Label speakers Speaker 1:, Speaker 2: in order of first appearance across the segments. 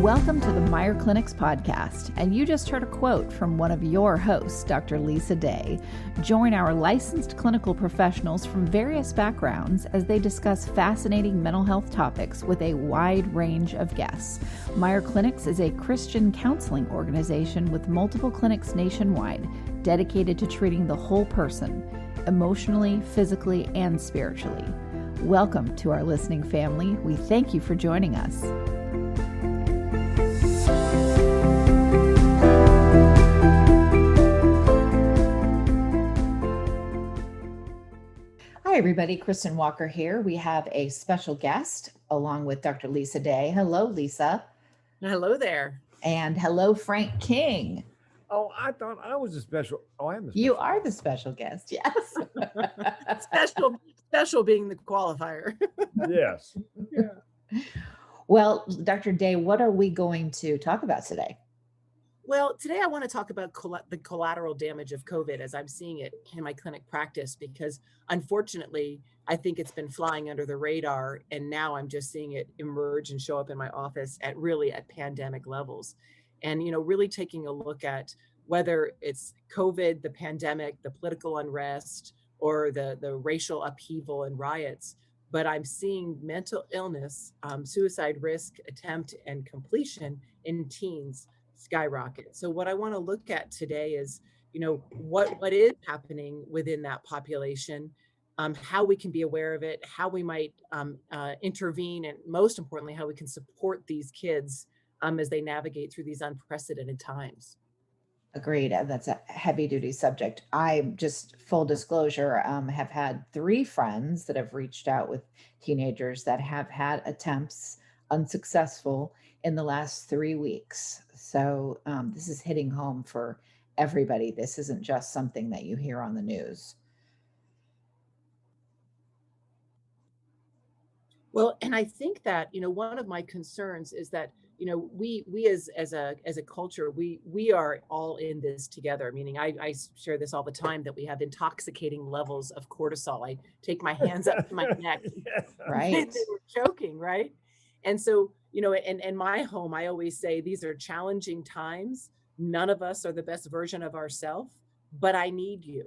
Speaker 1: Welcome to the Meyer Clinics podcast, and you just heard a quote from one of your hosts, Dr. Lisa Day. Join our licensed clinical professionals from various backgrounds as they discuss fascinating mental health topics with a wide range of guests. Meyer Clinics is a Christian counseling organization with multiple clinics nationwide dedicated to treating the whole person, emotionally, physically, and spiritually. Welcome to our listening family. We thank you for joining us. Hi, everybody. Kristen Walker here. We have a special guest along with Dr. Lisa Day. Hello, Lisa.
Speaker 2: Hello there.
Speaker 1: And hello, Frank King.
Speaker 3: Oh, I thought I was a special. Oh, I am the special.
Speaker 1: You are the special guest. Yes.
Speaker 2: Special being the qualifier.
Speaker 3: Yes.
Speaker 2: Yeah.
Speaker 1: Well, Dr. Day, what are we going to talk about today?
Speaker 2: Well, today I want to talk about the collateral damage of COVID as I'm seeing it in my clinic practice, because unfortunately, I think it's been flying under the radar. And now I'm just seeing it emerge and show up in my office at pandemic levels. And, really taking a look at whether it's COVID, the pandemic, the political unrest, or the racial upheaval and riots. But I'm seeing mental illness, suicide risk, attempt, and completion in teens skyrocket. So what I want to look at today is, what is happening within that population, how we can be aware of it, how we might intervene, and most importantly, how we can support these kids as they navigate through these unprecedented times.
Speaker 1: Agreed. That's a heavy duty subject. I just full disclosure, have had 3 friends that have reached out with teenagers that have had attempts unsuccessful in the last 3 weeks. So this is hitting home for everybody. This isn't just something that you hear on the news.
Speaker 2: Well, and I think that, one of my concerns is that, we as a culture, we are all in this together. Meaning I share this all the time, that we have intoxicating levels of cortisol. I take my hands up to my neck.
Speaker 1: Right.
Speaker 2: We're choking, right? And so, in my home, I always say these are challenging times. None of us are the best version of ourselves, but I need you.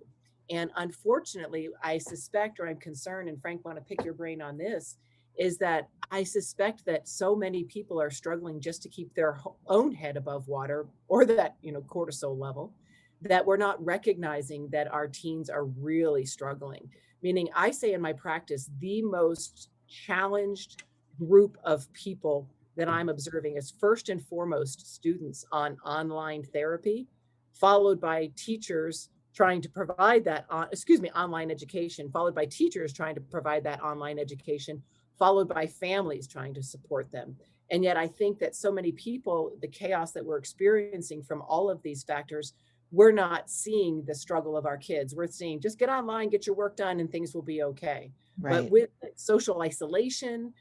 Speaker 2: And unfortunately, I suspect, or I'm concerned, and Frank, want to pick your brain on this, is that I suspect that so many people are struggling just to keep their own head above water, or that, cortisol level, that we're not recognizing that our teens are really struggling. Meaning, I say in my practice, the most challenged group of people that I'm observing is first and foremost students on online therapy, followed by teachers trying to provide that, online education, followed by teachers trying to provide that online education, followed by families trying to support them. And yet I think that so many people, the chaos that we're experiencing from all of these factors, we're not seeing the struggle of our kids. We're seeing just get online, get your work done, and things will be okay.
Speaker 1: Right.
Speaker 2: But with social isolation,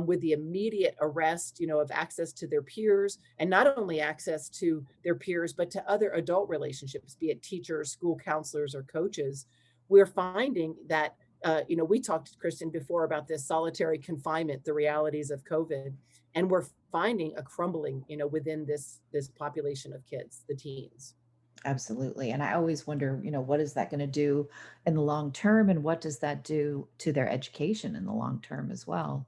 Speaker 2: with the immediate arrest, of access to their peers, and not only access to their peers, but to other adult relationships, be it teachers, school counselors, or coaches, we're finding that we talked, Kristen, before about this solitary confinement, the realities of COVID, and we're finding a crumbling, within this population of kids, the teens.
Speaker 1: Absolutely. And I always wonder, what is that going to do in the long term, and what does that do to their education in the long term as well?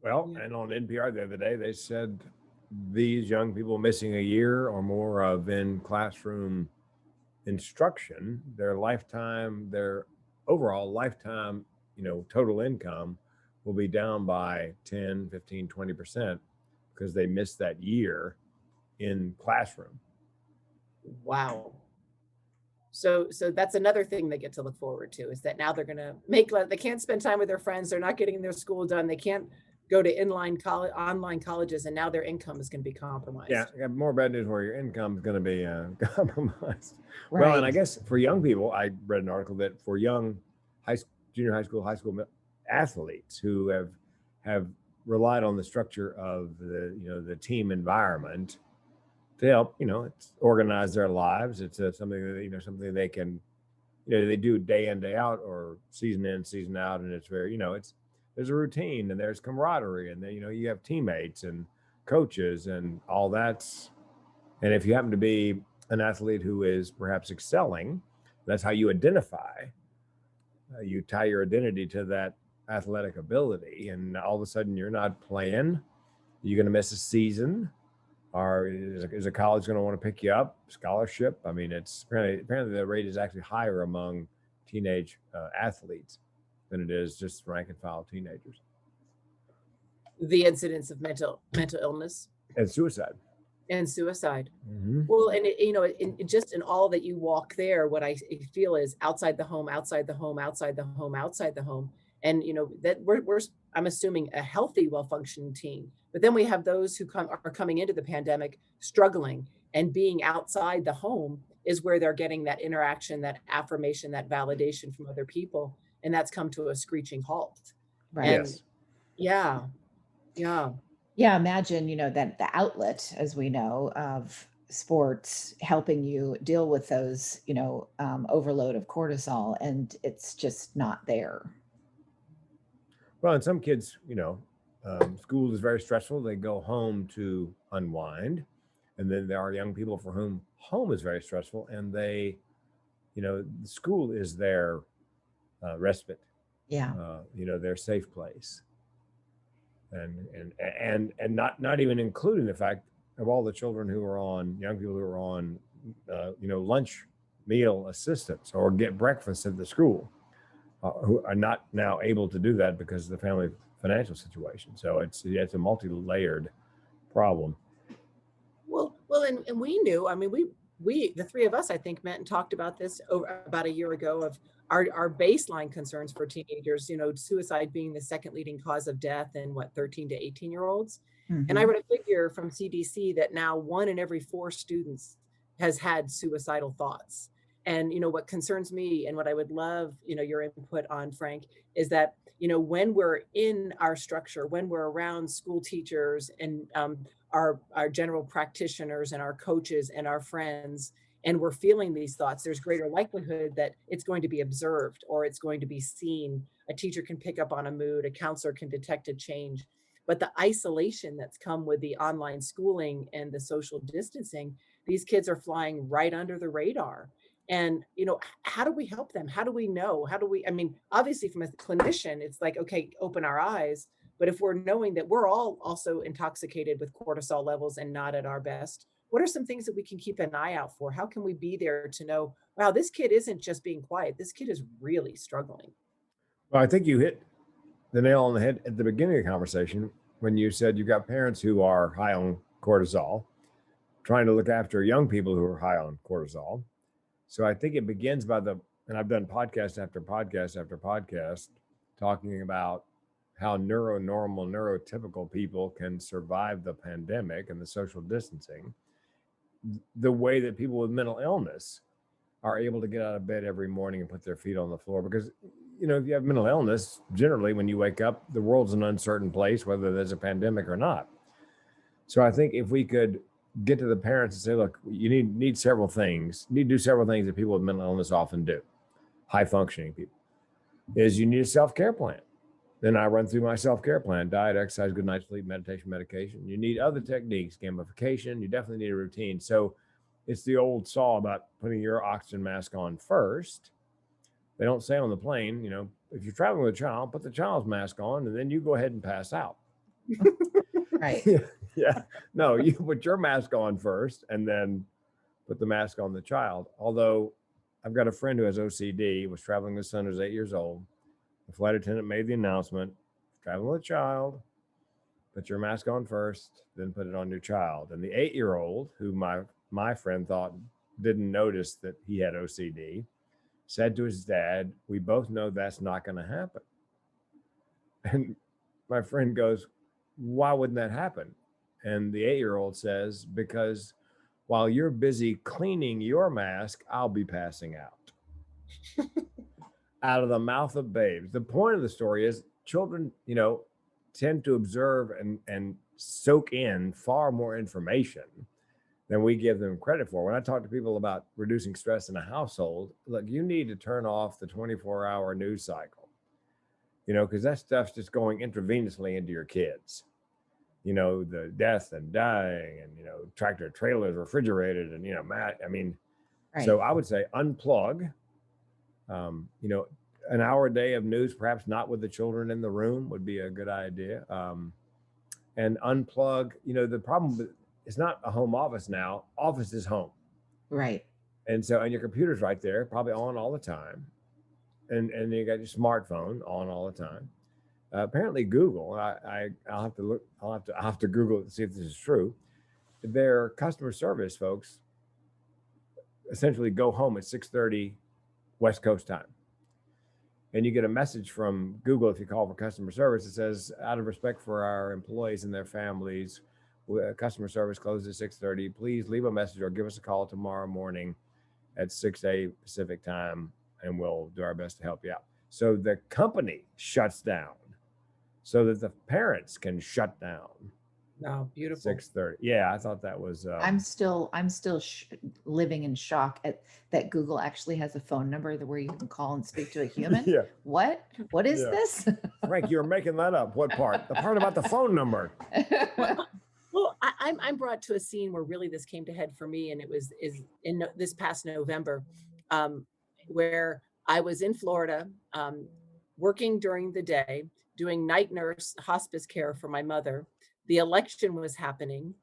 Speaker 3: Well, and on NPR the other day, they said these young people missing a year or more of in-classroom instruction, their overall lifetime, total income will be down by 10, 15, 20% because they missed that year in classroom.
Speaker 2: Wow. So that's another thing they get to look forward to, is that now they're going to they can't spend time with their friends. They're not getting their school done. They can't go to online colleges, and now their income is going to be compromised.
Speaker 3: Yeah, you have more bad news where your income is going to be compromised.
Speaker 1: Right.
Speaker 3: Well, and I guess for young people, I read an article that for young junior high school athletes who have relied on the structure of the team environment to help, organize their lives. It's something that, something they can, they do day in, day out, or season in, season out. And it's very, there's a routine, and there's camaraderie, and then, you have teammates, and coaches and all that's. And if you happen to be an athlete who is perhaps excelling, that's how you identify. You tie your identity to that athletic ability, and all of a sudden you're not playing. You're going to miss a season, or is a college going to want to pick you up? Scholarship. I mean, it's apparently the rate is actually higher among teenage athletes than it is just rank and file teenagers.
Speaker 2: The incidence of mental illness
Speaker 3: And suicide.
Speaker 2: Mm-hmm. Well, and just in all that you walk there, what I feel is outside the home, and that I'm assuming a healthy, well-functioning teen. But then we have those who are coming into the pandemic struggling, and being outside the home is where they're getting that interaction, that affirmation, that validation from other people, and that's come to a screeching halt.
Speaker 1: Right.
Speaker 2: And
Speaker 3: yes.
Speaker 1: Yeah, imagine, that the outlet, as we know, of sports helping you deal with those, overload of cortisol, and it's just not there.
Speaker 3: Well, and some kids, school is very stressful. They go home to unwind. And then there are young people for whom home is very stressful, and they, school is their respite.
Speaker 1: Yeah.
Speaker 3: Their safe place. And not even including the fact of all the children who are on, young people who are on, lunch meal assistance or get breakfast at the school, who are not now able to do that because of the family financial situation. So it's a multi-layered problem.
Speaker 2: Well, and we knew, I mean, we, the three of us, I think, met and talked about this about a year ago, of our baseline concerns for teenagers, suicide being the second leading cause of death in 13 to 18-year-olds. Mm-hmm. And I read a figure from CDC that now 1 in every 4 students has had suicidal thoughts. And, what concerns me, and what I would love, your input on, Frank, is that, when we're in our structure, when we're around school teachers and our general practitioners and our coaches and our friends, and we're feeling these thoughts, there's greater likelihood that it's going to be observed or it's going to be seen. A teacher can pick up on a mood, a counselor can detect a change. But the isolation that's come with the online schooling and the social distancing, these kids are flying right under the radar. And, how do we help them? How do we know? Obviously from a clinician, it's like, okay, open our eyes. But if we're knowing that we're all also intoxicated with cortisol levels and not at our best, what are some things that we can keep an eye out for? How can we be there to know, wow, this kid isn't just being quiet. This kid is really struggling.
Speaker 3: Well, I think you hit the nail on the head at the beginning of the conversation when you said you've got parents who are high on cortisol, trying to look after young people who are high on cortisol. So I think it begins and I've done podcast after podcast after podcast talking about how neurotypical people can survive the pandemic and the social distancing, the way that people with mental illness are able to get out of bed every morning and put their feet on the floor. Because, if you have mental illness, generally when you wake up, the world's an uncertain place, whether there's a pandemic or not. So I think if we could get to the parents and say, look, you need several things. You need to do several things that people with mental illness often do, high functioning people, is you need a self-care plan. Then I run through my self-care plan: diet, exercise, good night's sleep, meditation, medication. You need other techniques, gamification. You definitely need a routine. So it's the old saw about putting your oxygen mask on first. They don't say on the plane, if you're traveling with a child, put the child's mask on and then you go ahead and pass out.
Speaker 1: Right.
Speaker 3: Yeah. No, you put your mask on first and then put the mask on the child. Although I've got a friend who has OCD, was traveling with his son who's 8 years old. The flight attendant made the announcement, traveling with a child, put your mask on first, then put it on your child. And the 8-year-old, who my friend thought didn't notice that he had OCD, said to his dad, we both know that's not going to happen. And my friend goes, why wouldn't that happen? And the 8-year-old says, because while you're busy cleaning your mask, I'll be passing out. Out of the mouth of babes. The point of the story is children, tend to observe and soak in far more information than we give them credit for. When I talk to people about reducing stress in a household, look, you need to turn off the 24-hour news cycle, because that stuff's just going intravenously into your kids. the death and dying, and tractor trailers, refrigerated, and
Speaker 1: Right.
Speaker 3: so I would say unplug. An hour a day of news, perhaps not with the children in the room, would be a good idea. And unplug. The problem is not a home office now. Office is home.
Speaker 1: Right.
Speaker 3: And your computer's right there, probably on all the time. And you got your smartphone on all the time. Apparently Google, I'll have to Google it to see if this is true. Their customer service folks essentially go home at 6:30 West Coast time. And you get a message from Google if you call for customer service. It says, out of respect for our employees and their families, customer service closes at 6:30. Please leave a message or give us a call tomorrow morning at 6 a.m. Pacific time, and we'll do our best to help you out. So the company shuts down so that the parents can shut down.
Speaker 2: Oh, beautiful.
Speaker 3: 6:30. Yeah, I thought that was.
Speaker 1: I'm still living in shock at that Google actually has a phone number where you can call and speak to a human.
Speaker 3: Yeah.
Speaker 1: What is this?
Speaker 3: Frank, you're making that up. What part? The part about the phone number.
Speaker 2: Well, I'm brought to a scene where really this came to head for me, and is in this past November, where I was in Florida, working during the day, doing night nurse hospice care for my mother. The election was happening.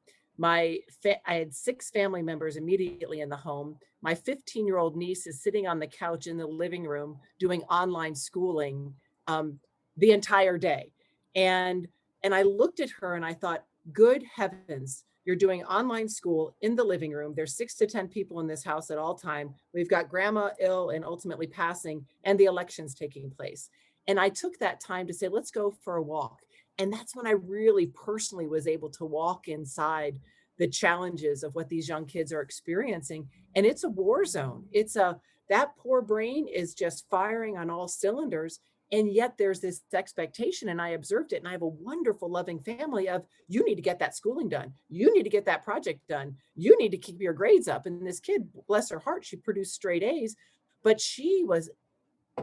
Speaker 2: I had 6 family members immediately in the home. My 15-year-old niece is sitting on the couch in the living room doing online schooling the entire day. And I looked at her and I thought, good heavens, you're doing online school in the living room. There's 6 to 10 people in this house at all time. We've got grandma ill and ultimately passing, and the election's taking place. And I took that time to say, let's go for a walk. And that's when I really personally was able to walk inside the challenges of what these young kids are experiencing. And it's a war zone. That poor brain is just firing on all cylinders. And yet there's this expectation, and I observed it, and I have a wonderful, loving family of, you need to get that schooling done. You need to get that project done. You need to keep your grades up. And this kid, bless her heart, she produced straight A's, but she was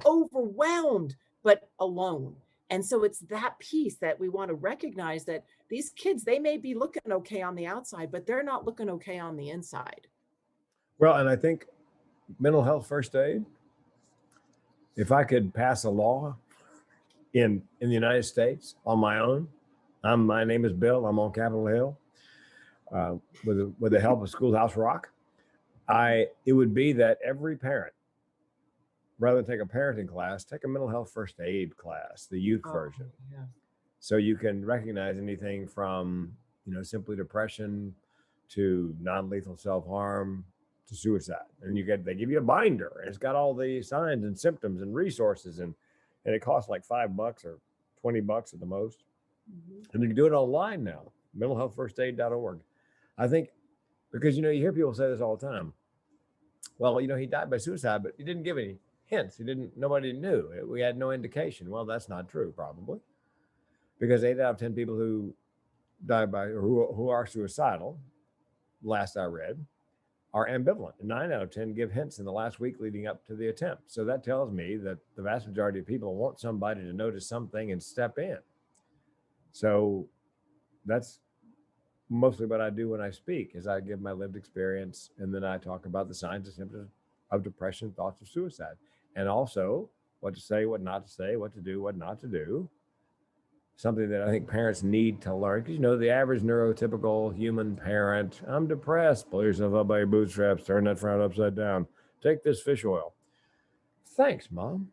Speaker 2: overwhelmed, but alone. And so it's that piece that we want to recognize, that these kids, they may be looking okay on the outside, but they're not looking okay on the inside.
Speaker 3: Well, and I think mental health first aid, if I could pass a law in the United States on my own, my name is Bill, I'm on Capitol Hill, with the help of Schoolhouse Rock, it would be that every parent, rather than take a parenting class, take a mental health first aid class, the youth version.
Speaker 2: Yeah.
Speaker 3: So you can recognize anything from, simply depression to non-lethal self-harm to suicide. And they give you a binder, and it's got all the signs and symptoms and resources, and it costs like $5 or $20 at the most. Mm-hmm. And you can do it online now, mentalhealthfirstaid.org. I think, because, you hear people say this all the time. Well, he died by suicide, but he didn't give any hints. Nobody knew. We had no indication. Well, that's not true, probably, because 8 out of 10 people who die who are suicidal, last I read, are ambivalent. And 9 out of 10 give hints in the last week leading up to the attempt. So that tells me that the vast majority of people want somebody to notice something and step in. So that's mostly what I do when I speak, is I give my lived experience, and then I talk about the signs and symptoms of depression, thoughts of suicide, and also what to say, what not to say, what to do, what not to do. Something that I think parents need to learn, because the average neurotypical human parent, I'm depressed, pull yourself up by your bootstraps, turn that frown upside down, take this fish oil. Thanks, Mom.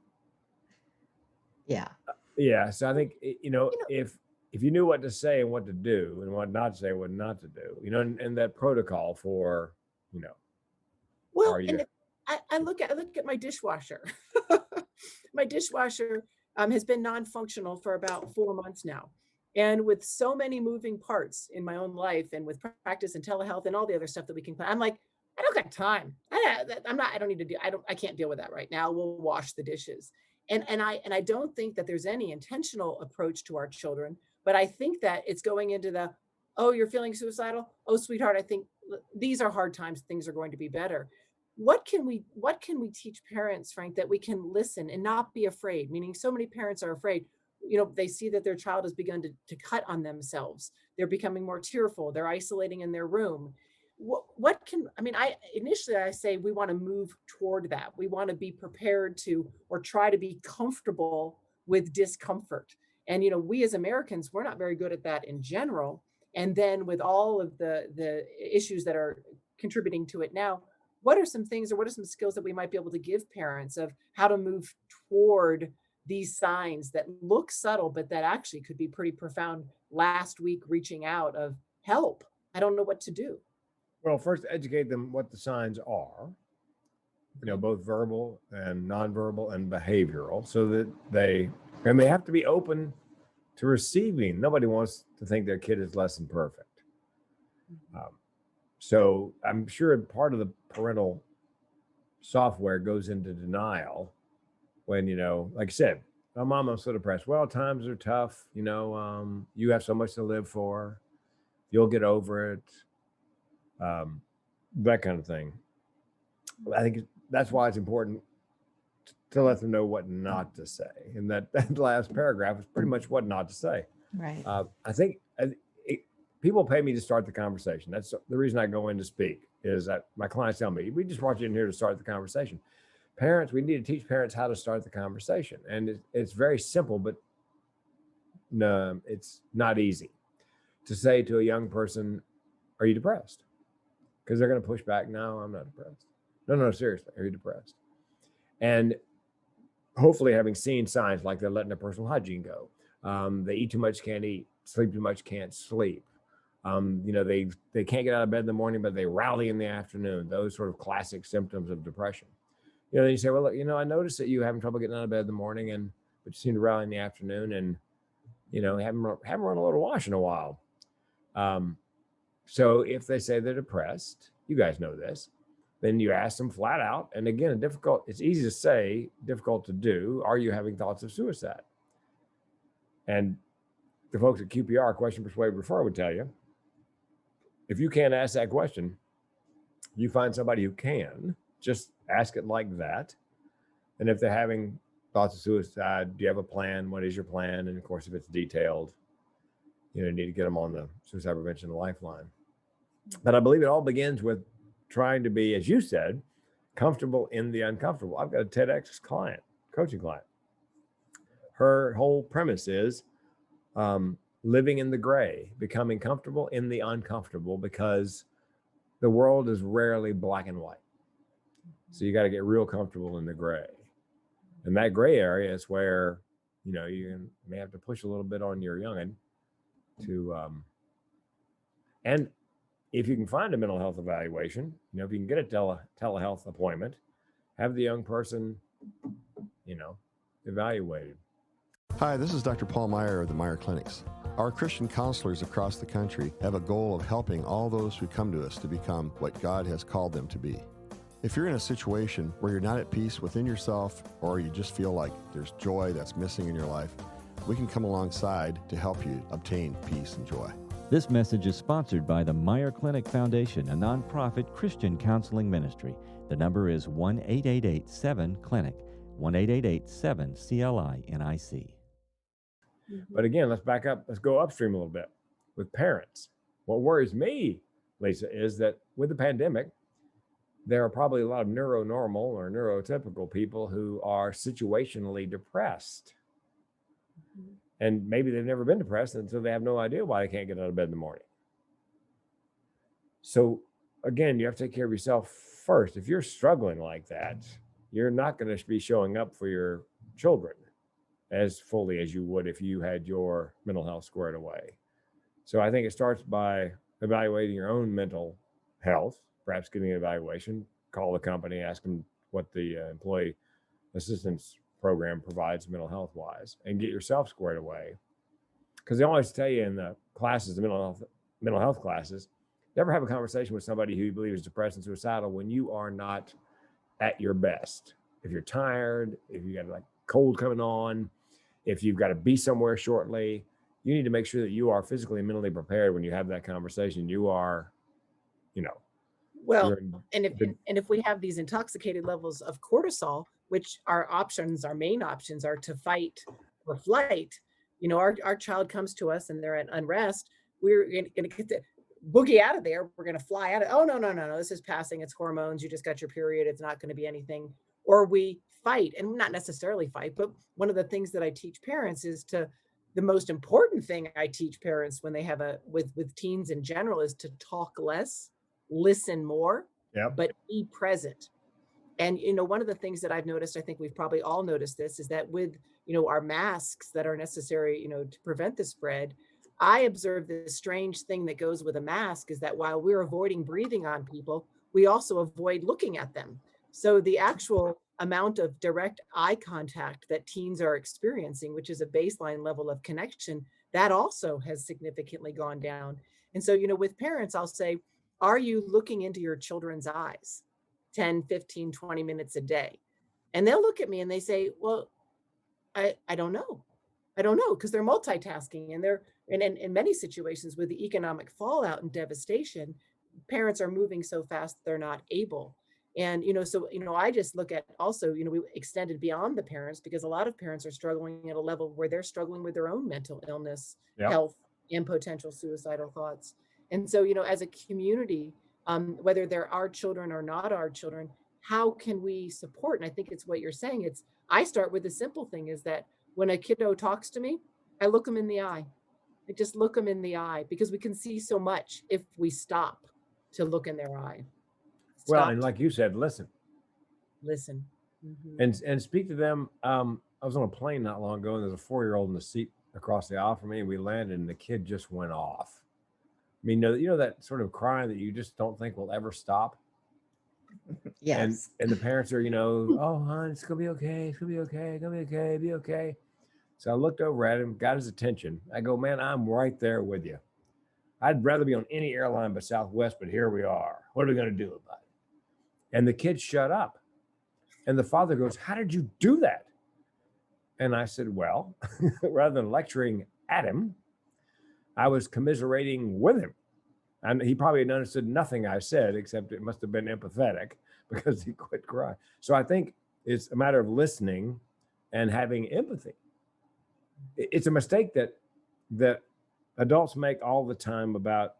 Speaker 1: Yeah.
Speaker 3: Yeah. So I think, if you knew what to say and what to do, and what not to say, what not to do, and that protocol for,
Speaker 2: well, and I look at my dishwasher. My dishwasher has been non-functional for about 4 months now. And with so many moving parts in my own life, and with practice and telehealth and all the other stuff that we can plan, I'm like, I don't got time. I can't deal with that right now. We'll wash the dishes. And I don't think that there's any intentional approach to our children, but I think that it's going into oh, you're feeling suicidal? Oh, sweetheart, I think these are hard times. Things are going to be better. What can we teach parents, Frank, that we can listen and not be afraid? Meaning, so many parents are afraid. they see that their child has begun to cut on themselves. They're becoming more tearful. They're isolating in their room. What can, I mean, initially I say we want to move toward that. We want to be prepared to, or try to be comfortable with discomfort. And, we as Americans, we're not very good at that in general. And then with all of the issues that are contributing to it now, what are some things, or what are some skills that we might be able to give parents of how to move toward these signs that look subtle, but that actually could be pretty profound? Last week, reaching out of help, I don't know what to do.
Speaker 3: Well, first educate them what the signs are, both verbal and nonverbal and behavioral, so that they have to be open to receiving. Nobody wants to think their kid is less than perfect. So I'm sure part of the parental software goes into denial when, like I said, oh, Mom, I'm so depressed. Well, times are tough. You have so much to live for. You'll get over it. That kind of thing. I think that's why it's important to let them know what not to say. And that last paragraph is pretty much what not to say.
Speaker 1: Right.
Speaker 3: I think people pay me to start the conversation. That's the reason I go in to speak, is that my clients tell me, we just brought you in here to start the conversation. Parents, we need to teach parents how to start the conversation. And it's very simple, but no, it's not easy to say to a young person, are you depressed? Because they're going to push back. No, I'm not depressed. No, seriously, are you depressed? And hopefully having seen signs like they're letting their personal hygiene go. They eat too much, can't eat, sleep too much, can't sleep. They can't get out of bed in the morning, but they rally in the afternoon. Those sort of classic symptoms of depression. Then you say, well, look, I noticed that you having trouble getting out of bed in the morning, but you seem to rally in the afternoon, and haven't run a little wash in a while. So if they say they're depressed, you guys know this, then you ask them flat out. And again, it's easy to say, difficult to do. Are you having thoughts of suicide? And the folks at QPR, Question, Persuade, Refer, would tell you, if you can't ask that question, you find somebody who can. Just ask it like that. And if they're having thoughts of suicide, do you have a plan? What is your plan? And of course, if it's detailed, you need to get them on the Suicide Prevention Lifeline. But I believe it all begins with trying to be, as you said, comfortable in the uncomfortable. I've got a TEDx client, coaching client. Her whole premise is living in the gray, becoming comfortable in the uncomfortable, because the world is rarely black and white. So you got to get real comfortable in the gray. And that gray area is where, you may have to push a little bit on your youngin' to, and if you can find a mental health evaluation, if you can get a telehealth appointment, have the young person, evaluated.
Speaker 4: Hi, this is Dr. Paul Meyer of the Meyer Clinics. Our Christian counselors across the country have a goal of helping all those who come to us to become what God has called them to be. If you're in a situation where you're not at peace within yourself, or you just feel like there's joy that's missing in your life, we can come alongside to help you obtain peace and joy.
Speaker 5: This message is sponsored by the Meyer Clinic Foundation, a nonprofit Christian counseling ministry. The number is 1-888-7-CLINIC, 1-888-7-CLINIC.
Speaker 3: But again, let's back up. Let's go upstream a little bit with parents. What worries me, Lisa, is that with the pandemic, there are probably a lot of neuronormal or neurotypical people who are situationally depressed. And maybe they've never been depressed, and so they have no idea why they can't get out of bed in the morning. So again, you have to take care of yourself first. If you're struggling like that, you're not going to be showing up for your children as fully as you would if you had your mental health squared away. So I think it starts by evaluating your own mental health, perhaps getting an evaluation, call the company, ask them what the employee assistance program provides mental health wise, and get yourself squared away. Because they always tell you in the classes, the mental health classes, never have a conversation with somebody who you believe is depressed and suicidal when you are not at your best. If you're tired, if you got like cold coming on, if you've got to be somewhere shortly, you need to make sure that you are physically and mentally prepared when you have that conversation. You are,
Speaker 2: well, and if we have these intoxicated levels of cortisol, which our main options are to fight or flight, our child comes to us and they're at unrest, we're going to get the boogie out of there. We're going to fly out of, oh, no, no, no, no, this is passing. It's hormones. You just got your period. It's not going to be anything. Or we fight, and not necessarily fight, but one of the things that I teach parents is the most important thing I teach parents when they have with teens in general is to talk less, listen more,
Speaker 3: Yeah.
Speaker 2: but be present. And, one of the things that I've noticed, I think we've probably all noticed this, is that with, our masks that are necessary, to prevent the spread, I observe this strange thing that goes with a mask is that while we're avoiding breathing on people, we also avoid looking at them. So the actual amount of direct eye contact that teens are experiencing, which is a baseline level of connection, that also has significantly gone down. And so, with parents, I'll say, are you looking into your children's eyes 10, 15, 20 minutes a day? And they'll look at me and they say, well, I don't know. I don't know, because they're multitasking and in many situations with the economic fallout and devastation, parents are moving so fast they're not able. And, so, I just look at also, we extended beyond the parents, because a lot of parents are struggling at a level where they're struggling with their own mental illness,
Speaker 3: Yep.
Speaker 2: health, and potential suicidal thoughts. And so, as a community, whether they're our children or not our children, how can we support? And I think it's what you're saying. I start with the simple thing is that when a kiddo talks to me, I look them in the eye. I just look them in the eye, because we can see so much if we stop to look in their eye.
Speaker 3: Well,
Speaker 2: Stop
Speaker 3: and
Speaker 2: to
Speaker 3: like you said, listen
Speaker 2: listen. Mhm.
Speaker 3: and speak to them. I was on a plane not long ago, and there's a 4-year-old in the seat across the aisle from me, and we landed, and the kid just went off. I mean, that sort of crying that you just don't think will ever stop.
Speaker 1: Yes.
Speaker 3: And the parents are, oh, hon, it's gonna be okay. It's gonna be okay. It's gonna be okay. Be okay. So I looked over at him, got his attention. I go, man, I'm right there with you. I'd rather be on any airline but Southwest, but here we are. What are we gonna do about it? And the kid shut up. And the father goes, how did you do that? And I said, well, rather than lecturing at him, I was commiserating with him. And he probably had understood nothing I said, except it must have been empathetic, because he quit crying. So I think it's a matter of listening and having empathy. It's a mistake that adults make all the time about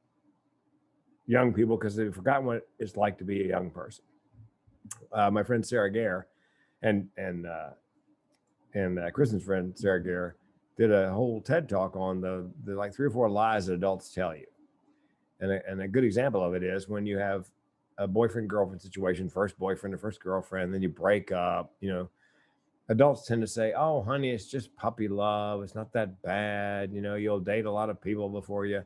Speaker 3: young people, because they've forgotten what it's like to be a young person. My friend Sarah Gare and Kristen's friend Sarah Gare did a whole TED talk on the like 3 or 4 lies that adults tell you. And a good example of it is when you have a boyfriend-girlfriend situation, first boyfriend or first girlfriend, then you break up, adults tend to say, oh, honey, it's just puppy love. It's not that bad. You'll date a lot of people before you.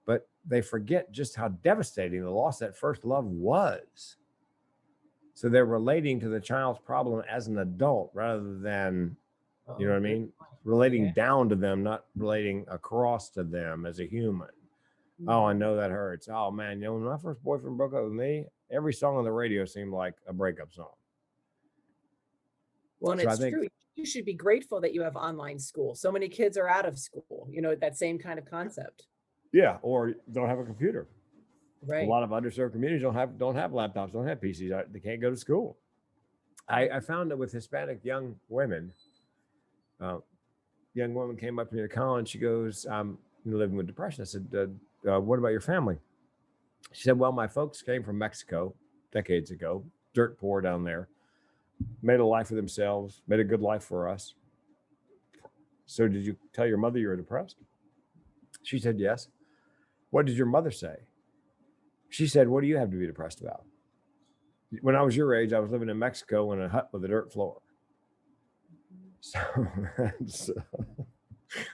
Speaker 3: But they forget just how devastating the loss of that first love was. So they're relating to the child's problem as an adult rather than, you know what I mean? Relating down to them, not relating across to them as a human. Oh, I know that hurts. Oh, man, when my first boyfriend broke up with me, every song on the radio seemed like a breakup song.
Speaker 2: Well, and
Speaker 3: So I
Speaker 2: it's
Speaker 3: think-
Speaker 2: true. You should be grateful that you have online school. So many kids are out of school, that same kind of concept.
Speaker 3: Yeah, or don't have a computer.
Speaker 2: Right.
Speaker 3: A lot of underserved communities don't have laptops, don't have PCs. They can't go to school. I found that with Hispanic young women, young woman came up to me at college. She goes, I'm living with depression. I said, what about your family? She said, well, my folks came from Mexico decades ago, dirt poor down there, made a life for themselves, made a good life for us. So did you tell your mother you were depressed? She said, yes. What did your mother say? She said, what do you have to be depressed about? When I was your age, I was living in Mexico in a hut with a dirt floor. So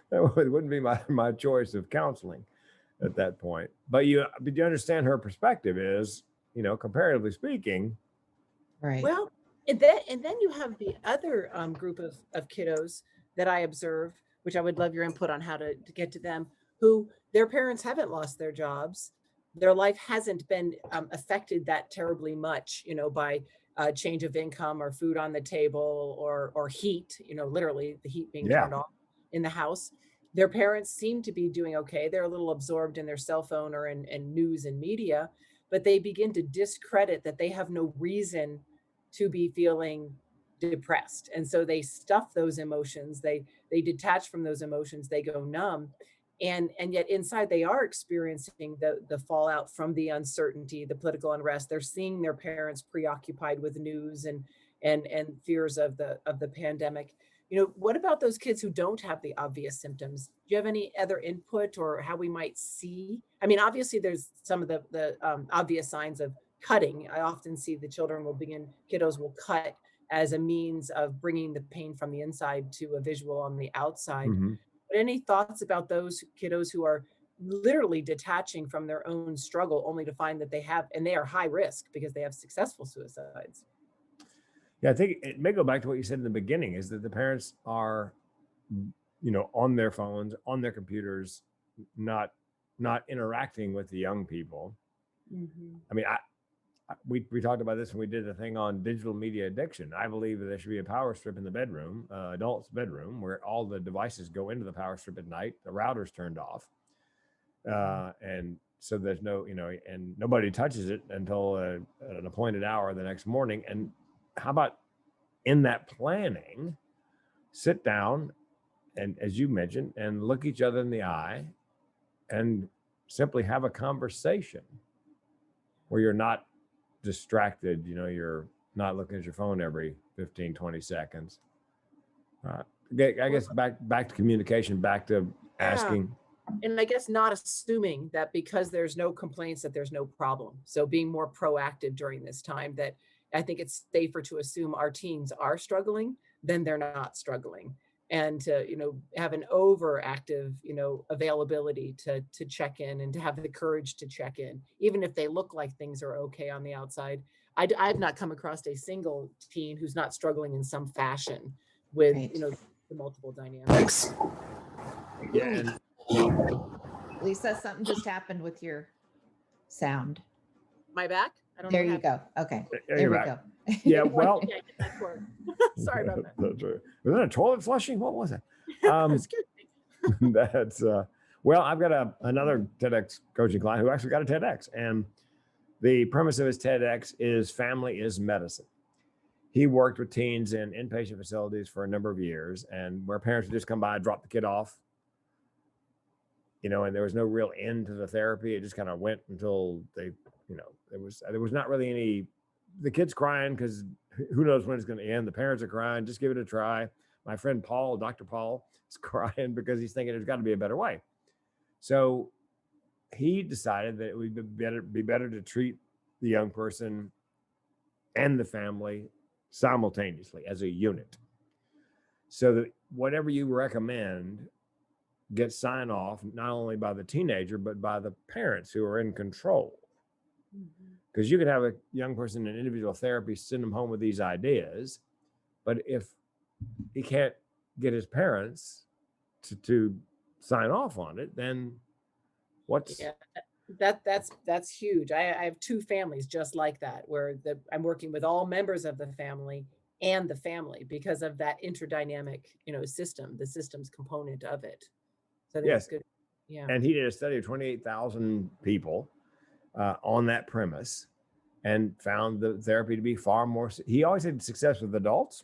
Speaker 3: that wouldn't be my choice of counseling at that point. But you understand her perspective is, comparatively speaking.
Speaker 1: Right.
Speaker 2: Well, and then you have the other group of kiddos that I observe, which I would love your input on how to get to them, who their parents haven't lost their jobs. Their life hasn't been affected that terribly much, by change of income or food on the table or heat, literally the heat being turned off in the house. Their parents seem to be doing okay. They're a little absorbed in their cell phone or in news and media, but they begin to discredit that they have no reason to be feeling depressed. And so they stuff those emotions, they detach from those emotions, they go numb. And yet inside they are experiencing the fallout from the uncertainty, the political unrest. They're seeing their parents preoccupied with news and fears of the pandemic. What about those kids who don't have the obvious symptoms? Do you have any other input or how we might see? I mean, obviously there's some of the obvious signs of cutting. I often see the kiddos will cut as a means of bringing the pain from the inside to a visual on the outside.
Speaker 3: Mhm.
Speaker 2: But any thoughts about those kiddos who are literally detaching from their own struggle only to find that they are high risk because they have successful suicides?
Speaker 3: Yeah, I think it may go back to what you said in the beginning, is that the parents are, on their phones, on their computers, not interacting with the young people. I mean, we talked about this when we did a thing on digital media addiction. I believe that there should be a power strip in the bedroom, adult's bedroom, where all the devices go into the power strip at night, the router's turned off. And so there's no, and nobody touches it until an appointed hour the next morning. And how about in that planning, sit down and, as you mentioned, and look each other in the eye and simply have a conversation where you're not distracted, you're not looking at your phone every 15, 20 seconds. I guess back to communication, back to asking.
Speaker 2: And I guess not assuming that because there's no complaints that there's no problem. So being more proactive during this time, that I think it's safer to assume our teens are struggling than they're not struggling. And to, have an overactive, availability to check in and to have the courage to check in, even if they look like things are okay on the outside. I've not come across a single teen who's not struggling in some fashion with,
Speaker 1: Right.
Speaker 2: The multiple dynamics.
Speaker 3: Yeah.
Speaker 1: Lisa, something just happened with your sound.
Speaker 2: My back? I don't
Speaker 1: There
Speaker 2: know.
Speaker 1: you go. Okay.
Speaker 3: There
Speaker 1: we
Speaker 3: go.
Speaker 1: go.
Speaker 3: Yeah, well,
Speaker 2: Yeah, get that cord. Sorry about that.
Speaker 3: That's right. Was that a toilet flushing? What was it?
Speaker 2: Excuse me.
Speaker 3: That's well, I've got another TEDx coaching client who actually got a TEDx, and the premise of his TEDx is family is medicine. He worked with teens in inpatient facilities for a number of years, and where parents would just come by, drop the kid off, and there was no real end to the therapy. It just kind of went until they, there was not really any, the kid's crying because who knows when it's going to end. The parents are crying, just give it a try. My friend Paul, Dr. Paul, is crying because he's thinking there's got to be a better way. So he decided that it would be better to treat the young person and the family simultaneously as a unit. So that whatever you recommend gets signed off not only by the teenager, but by the parents who are in control. Because you could have a young person in individual therapy, send them home with these ideas, but if he can't get his parents to sign off on it, then what's...
Speaker 2: Yeah, that's huge. I have two families just like that, where I'm working with all members of the family and the family because of that interdynamic, system, the systems component of it. So I think
Speaker 3: Yes.
Speaker 2: it's good. Yeah.
Speaker 3: And he did a study of 28,000 people on that premise and found the therapy to be far more, he always had success with adults,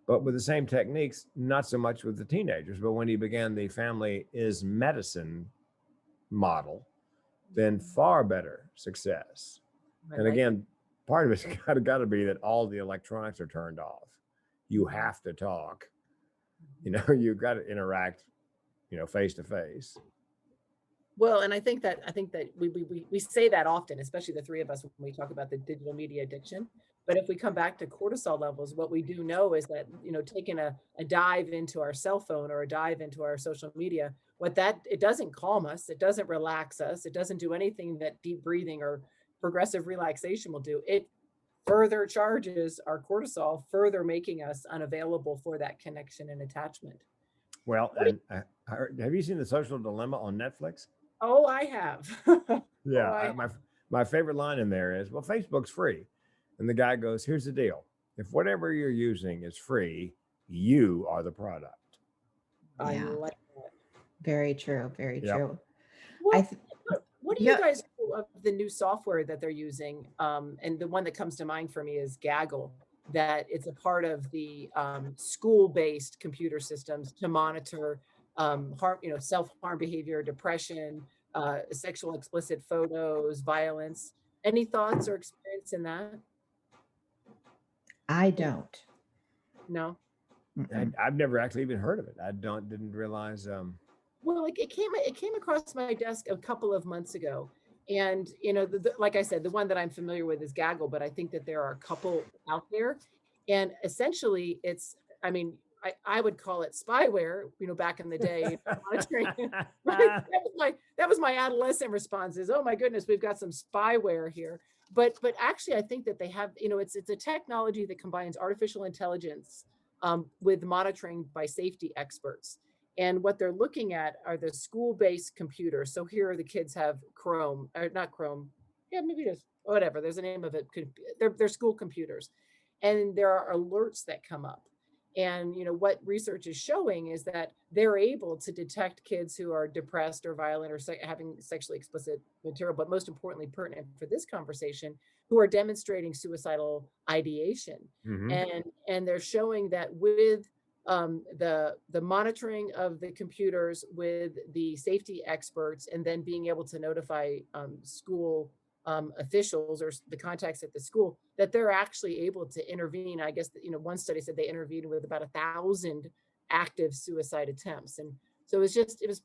Speaker 3: but with the same techniques, not so much with the teenagers. But when he began the family is medicine model, then far better success. And again, part of it's got to be that all the electronics are turned off. You have to talk, you've got to interact, face to face.
Speaker 2: Well, and I think that we say that often, especially the three of us, when we talk about the digital media addiction. But if we come back to cortisol levels, what we do know is that, taking a dive into our cell phone or a dive into our social media, it doesn't calm us, it doesn't relax us, it doesn't do anything that deep breathing or progressive relaxation will do. It further charges our cortisol, further making us unavailable for that connection and attachment.
Speaker 3: Well, and have you seen The Social Dilemma on Netflix?
Speaker 2: Oh, I have.
Speaker 3: Yeah, my favorite line in there is, well, Facebook's free. And the guy goes, here's the deal. If whatever you're using is free, you are the product.
Speaker 2: I
Speaker 1: Yeah.
Speaker 2: like that.
Speaker 1: Very true. Very
Speaker 3: Yep.
Speaker 1: true.
Speaker 2: What do you guys know of the new software that they're using? And the one that comes to mind for me is Gaggle. that it's a part of the school-based computer systems to monitor harm, self-harm behavior, depression, sexual explicit photos, violence. Any thoughts or experience in that?
Speaker 1: I don't.
Speaker 2: No.
Speaker 3: I've never actually even heard of it. Didn't realize.
Speaker 2: Well, it came across my desk a couple of months ago, and like I said, the one that I'm familiar with is Gaggle, but I think that there are a couple out there, and essentially, I mean, I would call it spyware. Back in the day, monitoring. Right? That was my adolescent responses. Oh my goodness, we've got some spyware here. But actually, I think that they have. It's a technology that combines artificial intelligence with monitoring by safety experts. And what they're looking at are the school-based computers. So here the kids have Chrome, or not Chrome. Yeah, maybe it is. Whatever. There's a name of it. They're school computers. And there are alerts that come up. And what research is showing is that they're able to detect kids who are depressed or violent or having sexually explicit material, but most importantly, pertinent for this conversation, who are demonstrating suicidal ideation.
Speaker 3: Mhm.
Speaker 2: And they're showing that with the monitoring of the computers, with the safety experts, and then being able to notify school officials or the contacts at the school, that they're actually able to intervene. I guess one study said they intervened with about 1,000 active suicide attempts. And so it was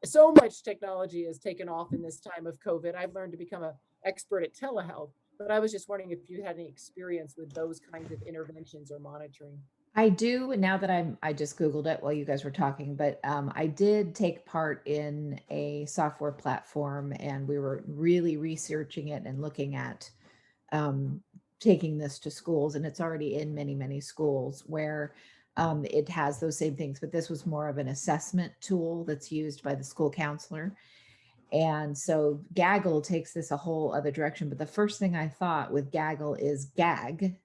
Speaker 2: so much technology has taken off in this time of COVID. I've learned to become an expert at telehealth, but I was just wondering if you had any experience with those kinds of interventions or monitoring.
Speaker 1: I do now that I just Googled it while you guys were talking, but I did take part in a software platform and we were really researching it and looking at taking this to schools. And it's already in many, many schools where it has those same things, but this was more of an assessment tool that's used by the school counselor. And so Gaggle takes this a whole other direction. But the first thing I thought with Gaggle is gag,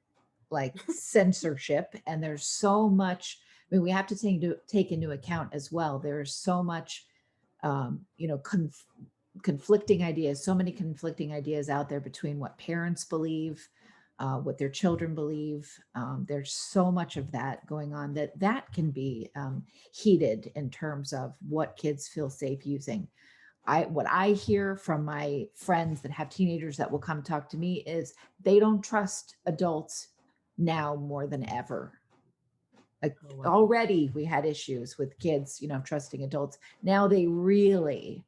Speaker 1: like censorship. And there's so much, I mean, we have to take into account as well. There's so much, conflicting ideas, so many conflicting ideas out there between what parents believe, what their children believe. There's so much of that going on that can be heated in terms of what kids feel safe using. What I hear from my friends that have teenagers that will come talk to me is they don't trust adults now more than ever. Like
Speaker 2: Oh, wow.
Speaker 1: already we had issues with kids, trusting adults. Now they really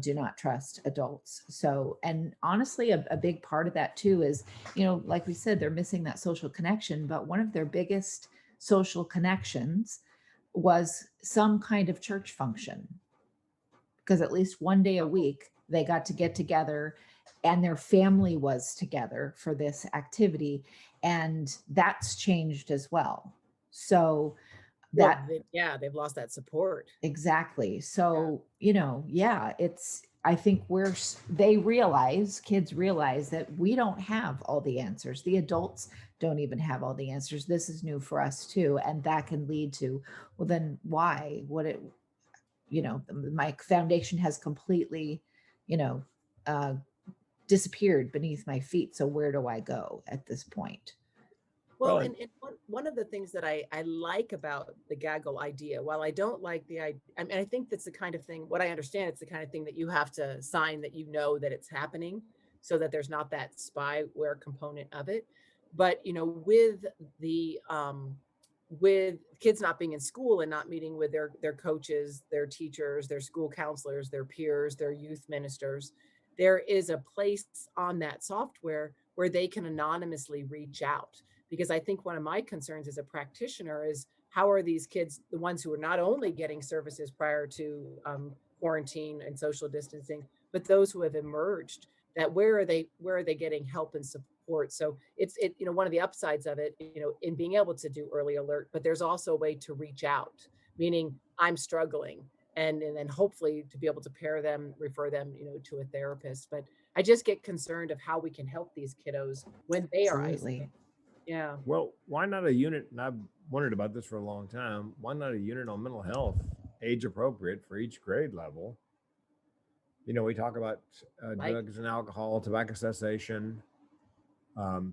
Speaker 1: do not trust adults. So, and honestly, a big part of that too is, like we said, they're missing that social connection, but one of their biggest social connections was some kind of church function, because at least one day a week they got to get together and their family was together for this activity. And that's changed as well. So that
Speaker 2: they've lost that support.
Speaker 1: exactly. So, I think kids realize that we don't have all the answers. The adults don't even have all the answers. This is new for us too. And that can lead to, well, then why would it, my foundation has completely, uh, disappeared beneath my feet. So where do I go at this point?
Speaker 2: Well, and one of the things that I like about the Gaggle idea, while I don't like I mean, I think that's the kind of thing, what I understand, it's the kind of thing that you have to sign that that it's happening so that there's not that spyware component of it. But, with kids not being in school and not meeting with their coaches, their teachers, their school counselors, their peers, their youth ministers, there is a place on that software where they can anonymously reach out. Because I think one of my concerns as a practitioner is, how are these kids, the ones who are not only getting services prior to quarantine and social distancing, but those who have emerged, that where are they getting help and support? So it's one of the upsides of it, in being able to do early alert, but there's also a way to reach out, meaning I'm struggling, and then hopefully to be able to refer them, to a therapist. But I just get concerned of how we can help these kiddos when they are isolated. Yeah.
Speaker 3: Well, why not a unit? And I've wondered about this for a long time. Why not a unit on mental health, age appropriate for each grade level? We talk about drugs and alcohol, tobacco cessation,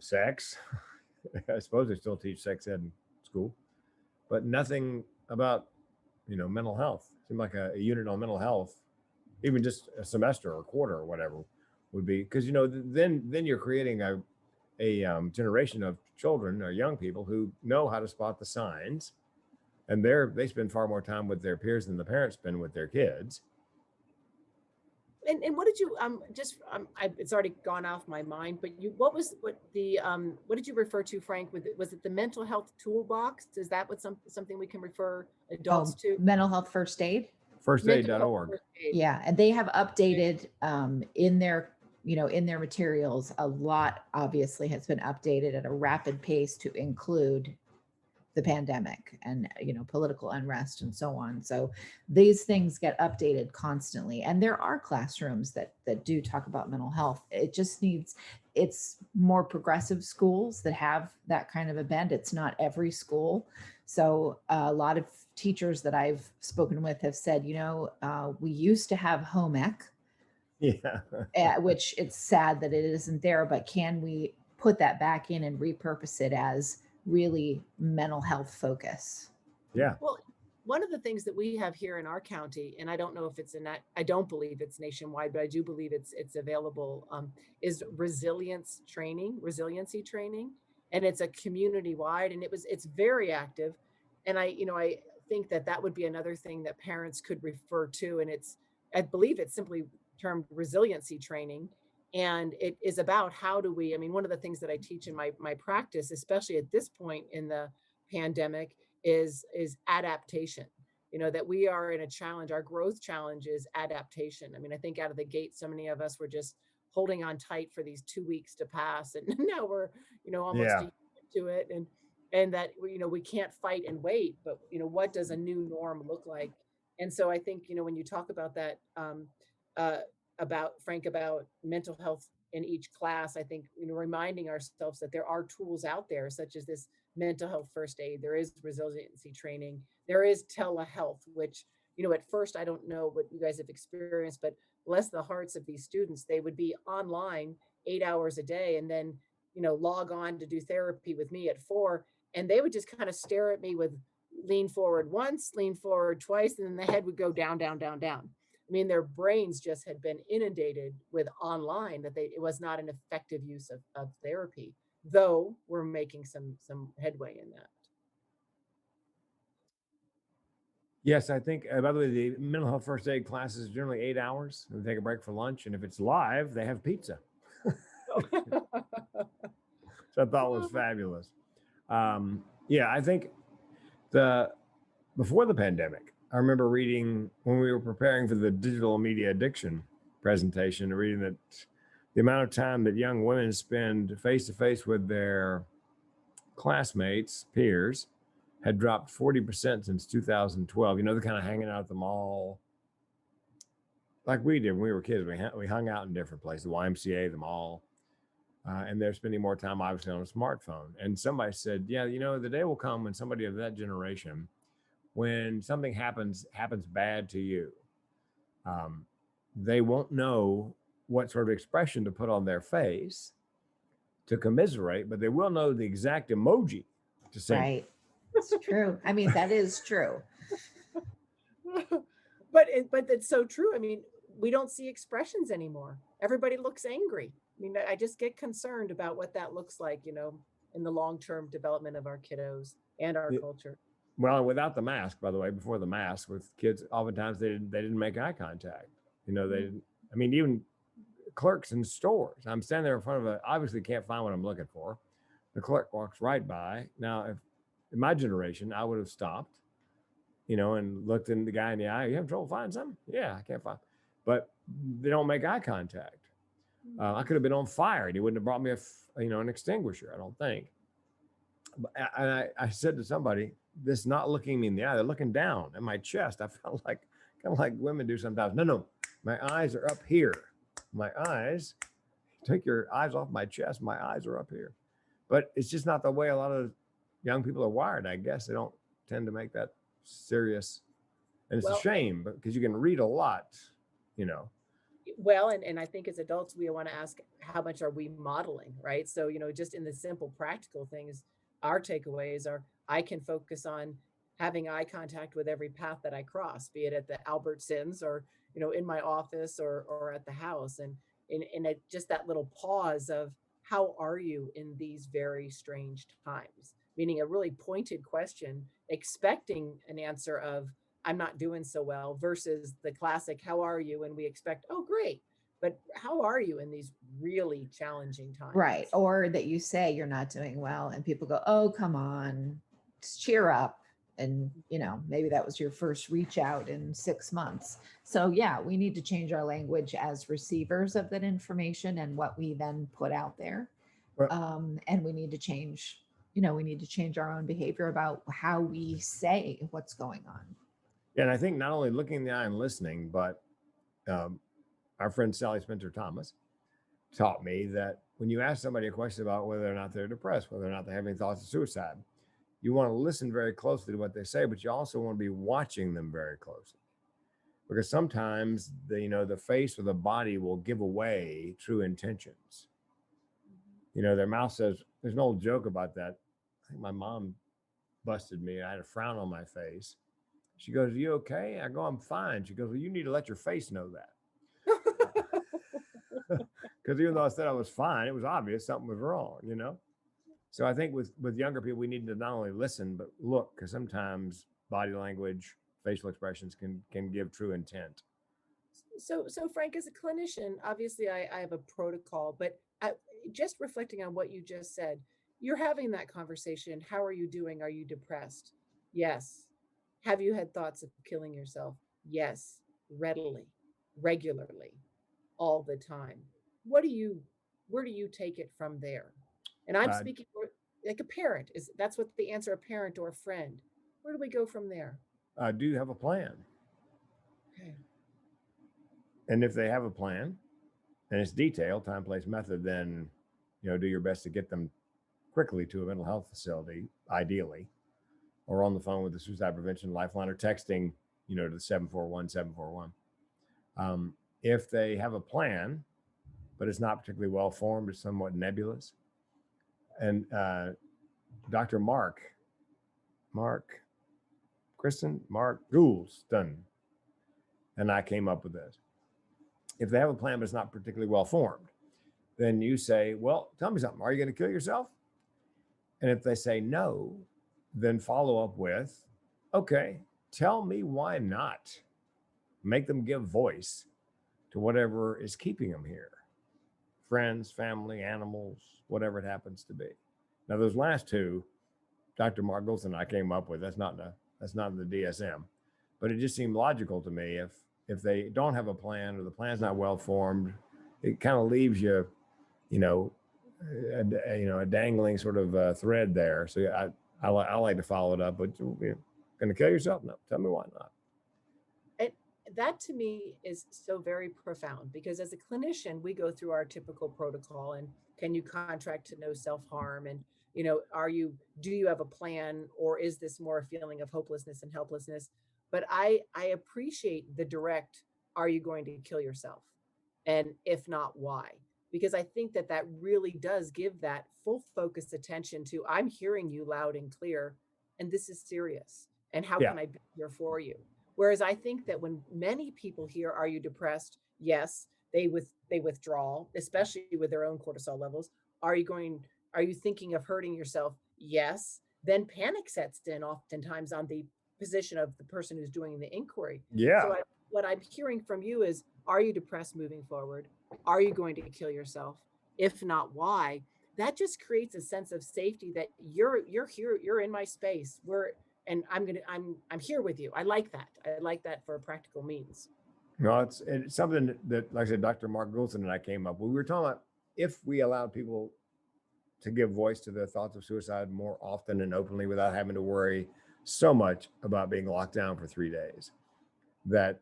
Speaker 3: sex, I suppose they still teach sex ed in school, but nothing about, mental health. Seemed like a unit on mental health, even just a semester or a quarter or whatever would be, because then you're creating a generation of children or young people who know how to spot the signs, and they spend far more time with their peers than the parents spend with their kids.
Speaker 2: And what did you it's already gone off my mind, but what did you refer to, Frank? Was it the mental health toolbox? Is that what something we can refer adults to?
Speaker 1: Mental health first aid.
Speaker 3: Firstaid.org.
Speaker 2: First aid.
Speaker 1: Yeah, and they have updated in their in their materials. A lot obviously has been updated at a rapid pace to include the pandemic and political unrest and so on. So these things get updated constantly, and there are classrooms that do talk about mental health. It's more progressive schools that have that kind of a bent. It's not every school. So a lot of teachers that I've spoken with have said, we used to have home ec, which it's sad that it isn't there, but can we put that back in and repurpose it as really mental health focus?
Speaker 3: Yeah.
Speaker 2: Well, one of the things that we have here in our county, and I don't know if it's I don't believe it's nationwide, but I do believe it's available, is resiliency training. And it's a community wide, and it's very active. And I think that would be another thing that parents could refer to. And I believe it's simply termed resiliency training. And it is about how do we, one of the things that I teach in my practice, especially at this point in the pandemic, is adaptation. That we are in a challenge. Our growth challenge is adaptation. I think out of the gate, so many of us were just holding on tight for these 2 weeks to pass. And now we're, almost a year into it. And that, we can't fight and wait, but, what does a new norm look like? And so I think, when you talk about that, about mental health in each class, I think, reminding ourselves that there are tools out there, such as this mental health first aid. There is resiliency training. There is telehealth, which, at first, I don't know what you guys have experienced, but bless the hearts of these students. They would be online 8 hours a day and then, log on to do therapy with me at 4. And they would just kind of stare at me with lean forward once, lean forward twice, and then the head would go down, down, down, down. Their brains just had been inundated with online, that it was not an effective use of therapy, though we're making some headway in that.
Speaker 3: Yes, I think, by the way, the mental health first aid class is generally 8 hours. They take a break for lunch. And if it's live, they have pizza. So I thought was fabulous. I think before the pandemic, I remember reading when we were preparing for the digital media addiction presentation, reading that the amount of time that young women spend face to face with their classmates, peers, had dropped 40% since 2012. They're kind of hanging out at the mall like we did when we were kids. We hung out in different places, the YMCA, the mall, and they're spending more time obviously on a smartphone. And somebody said, the day will come when somebody of that generation, when something happens bad to you, they won't know what sort of expression to put on their face to commiserate, but they will know the exact emoji to send.
Speaker 1: Right. It's true. That is true.
Speaker 2: But it's so true. We don't see expressions anymore. Everybody looks angry. I just get concerned about what that looks like, in the long-term development of our kiddos and our culture.
Speaker 3: Well, without the mask, by the way, before the mask, with kids, oftentimes they didn't make eye contact. Even clerks in stores. I'm standing there in front of obviously can't find what I'm looking for. The clerk walks right by. Now, if in my generation, I would have stopped, and looked in the guy in the eye. You have trouble finding something? Yeah, I can't find. But they don't make eye contact. I could have been on fire, and he wouldn't have brought me an extinguisher, I don't think. And I said to somebody, this not looking me in the eye, they're looking down at my chest. I felt like kind of like women do sometimes. No, my eyes are up here. My eyes, take your eyes off my chest. My eyes are up here. But it's just not the way a lot of young people are wired, I guess. They don't tend to make that serious. And it's a shame because you can read a lot,
Speaker 2: Well, and I think as adults, we want to ask, how much are we modeling, right? So, just in the simple practical things, our takeaways are, I can focus on having eye contact with every path that I cross, be it at the Albertsons or, in my office or at the house. And just that little pause of, how are you in these very strange times? Meaning a really pointed question, expecting an answer of, I'm not doing so well, versus the classic, how are you? And we expect, oh, great. But how are you in these really challenging times?
Speaker 1: Right. Or that you say you're not doing well and people go, oh, come on, just cheer up. And, maybe that was your first reach out in 6 months. So yeah, we need to change our language as receivers of that information and what we then put out there.
Speaker 3: Well,
Speaker 1: And we need to change, our own behavior about how we say what's going on.
Speaker 3: and I think not only looking in the eye and listening, but our friend Sally Spencer Thomas taught me that when you ask somebody a question about whether or not they're depressed, whether or not they're having thoughts of suicide, you want to listen very closely to what they say, but you also want to be watching them very closely, because sometimes the face or the body will give away true intentions. Their mouth says, there's an old joke about that. I think my mom busted me. I had a frown on my face. She goes, are you okay? I go, I'm fine. She goes, well, you need to let your face know that. Because even though I said I was fine, it was obvious something was wrong, So I think with younger people, we need to not only listen, but look, because sometimes body language, facial expressions can give true intent.
Speaker 2: So Frank, as a clinician, obviously I have a protocol, but just reflecting on what you just said, you're having that conversation. How are you doing? Are you depressed? Yes. Have you had thoughts of killing yourself? Yes. Readily, regularly, all the time. Where do you take it from there? And I'm speaking like a parent. That's what the answer, a parent or a friend. Where do we go from there?
Speaker 3: Do you have a plan?
Speaker 2: Okay.
Speaker 3: And if they have a plan and it's detailed, time, place, method, then, do your best to get them quickly to a mental health facility, ideally, or on the phone with the Suicide Prevention Lifeline, or texting, to the 741-741. If they have a plan, but it's not particularly well formed, it's somewhat nebulous. And Dr. Mark Goulston and I came up with this. If they have a plan, but it's not particularly well formed, then you say, well, tell me something. Are you going to kill yourself? And if they say no, then follow up with, okay, tell me why not. Make them give voice to whatever is keeping them here. Friends, family, animals, whatever it happens to be. Now, those last two, Dr. Mark Goulston and I came up with, that's not in the DSM, but it just seemed logical to me. If they don't have a plan, or the plan's not well formed, it kind of leaves you, a dangling sort of thread there. So I like to follow it up. But you're going to kill yourself? No. Tell me why not.
Speaker 2: And that to me is so very profound, because as a clinician, we go through our typical protocol, and can you contract to no self-harm? And, do you have a plan, or is this more a feeling of hopelessness and helplessness? But I appreciate the direct, are you going to kill yourself? And if not, why? Because I think that really does give that full focus attention to, I'm hearing you loud and clear, and this is serious. And how can I be here for you? Whereas I think that when many people hear, are you depressed? Yes, they withdraw, especially with their own cortisol levels. Are you thinking of hurting yourself? Yes. Then panic sets in oftentimes on the position of the person who's doing the inquiry.
Speaker 3: Yeah.
Speaker 2: So what I'm hearing from you is, are you depressed moving forward? Are you going to kill yourself? If not, why? That just creates a sense of safety that you're here, you're in my space. I'm here with you. I like that. I like that for a practical means.
Speaker 3: No, it's something that, like I said, Dr. Mark Goulston and I came up with. We were talking about, if we allowed people to give voice to their thoughts of suicide more often and openly without having to worry so much about being locked down for 3 days, that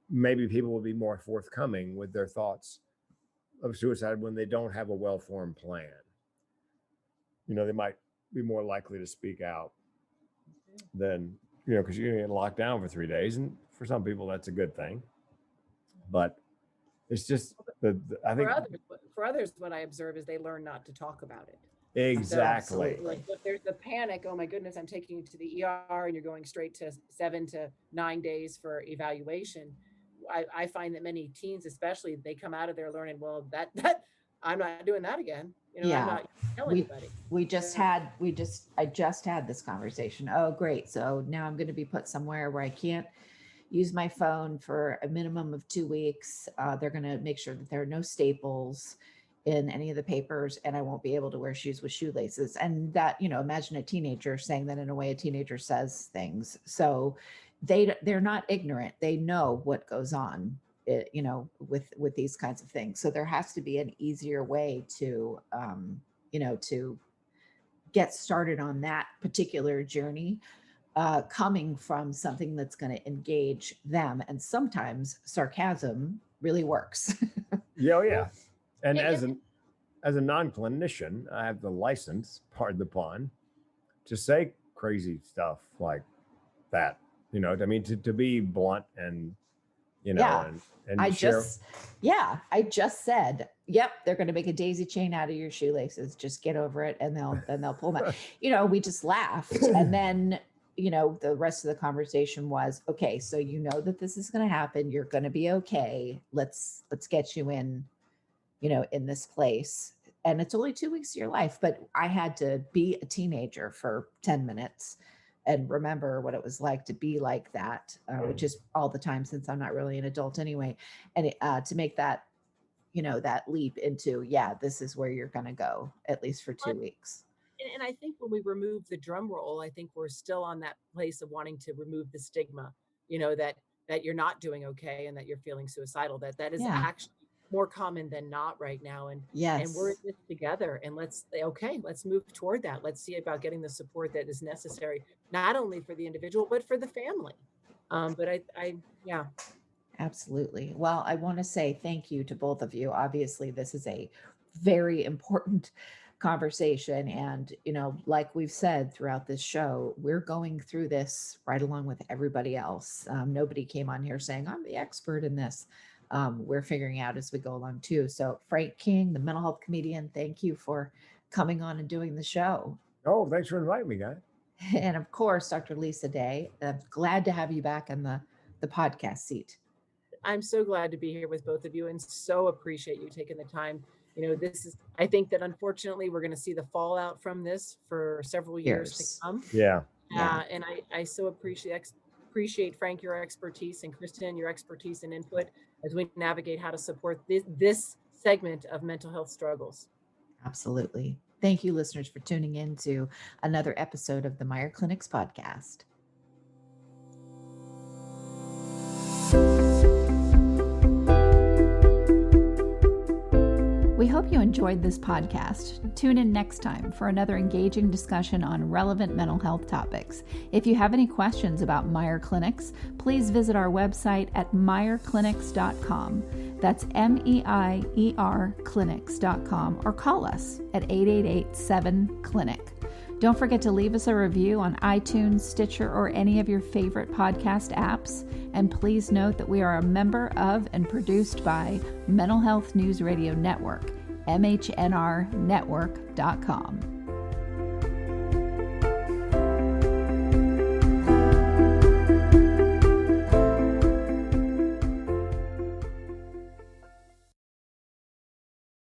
Speaker 3: maybe people will be more forthcoming with their thoughts of suicide when they don't have a well-formed plan. They might be more likely to speak out than, because you're going to get locked down for 3 days. And for some people, that's a good thing. But It's just I think
Speaker 2: For others, what I observe is they learn not to talk about it.
Speaker 3: exactly.
Speaker 2: So, like if there's the panic, oh my goodness, I'm taking you to the ER and you're going straight to 7 to 9 days for evaluation. I find that many teens, especially, they come out of there learning, well, that I'm not doing that again. I'm not telling anybody.
Speaker 1: I just had this conversation. Oh, great. So now I'm going to be put somewhere where I can't use my phone for a minimum of 2 weeks. They're going to make sure that there are no staples in any of the papers, and I won't be able to wear shoes with shoelaces. And that, imagine a teenager saying that in a way a teenager says things. So they're not ignorant. They know what goes on, with these kinds of things. So there has to be an easier way to, to get started on that particular journey, coming from something that's going to engage them. And sometimes sarcasm really works.
Speaker 3: Yeah. And as a non-clinician, I have the license, pardon the pun, to say crazy stuff like that. To be blunt and and
Speaker 1: I
Speaker 3: share.
Speaker 1: just said, yep, they're going to make a daisy chain out of your shoelaces. Just get over it, and they'll pull them out. We just laughed, and then the rest of the conversation was, okay, so that this is going to happen. You're going to be okay. Let's get you in this place. And it's only 2 weeks of your life, but I had to be a teenager for 10 minutes and remember what it was like to be like that, which is all the time since I'm not really an adult anyway. And to make that, that leap into, this is where you're going to go, at least for 2 weeks.
Speaker 2: And I think when we remove the drum roll, I think we're still on that place of wanting to remove the stigma, that you're not doing okay and that you're feeling suicidal, that is actually more common than not right now. And we're in this together, and let's move toward that. Let's see about getting the support that is necessary, not only for the individual, but for the family. But
Speaker 1: Absolutely. Well, I want to say thank you to both of you. Obviously, this is a very important conversation. And, like we've said throughout this show, we're going through this right along with everybody else. Nobody came on here saying, I'm the expert in this. We're figuring out as we go along too. So Frank King, the mental health comedian, thank you for coming on and doing the show.
Speaker 3: Oh, thanks for inviting me, guys.
Speaker 1: And of course, Dr. Lisa Day, I'm glad to have you back in the podcast seat.
Speaker 2: I'm so glad to be here with both of you and so appreciate you taking the time. I think that unfortunately we're going to see the fallout from this for several years to come.
Speaker 3: Yeah.
Speaker 2: And I so appreciate Frank, your expertise, and Kristen, your expertise and input as we navigate how to support this segment of mental health struggles.
Speaker 1: Absolutely. Thank you, listeners, for tuning in to another episode of the Meyer Clinics podcast. We hope you enjoyed this podcast. Tune in next time for another engaging discussion on relevant mental health topics. If you have any questions about Meyer Clinics, please visit our website at meyerclinics.com. That's MEIER clinics.com, or call us at 888-7-CLINIC. Don't forget to leave us a review on iTunes, Stitcher, or any of your favorite podcast apps. And please note that we are a member of and produced by Mental Health News Radio Network, MHNRnetwork.com.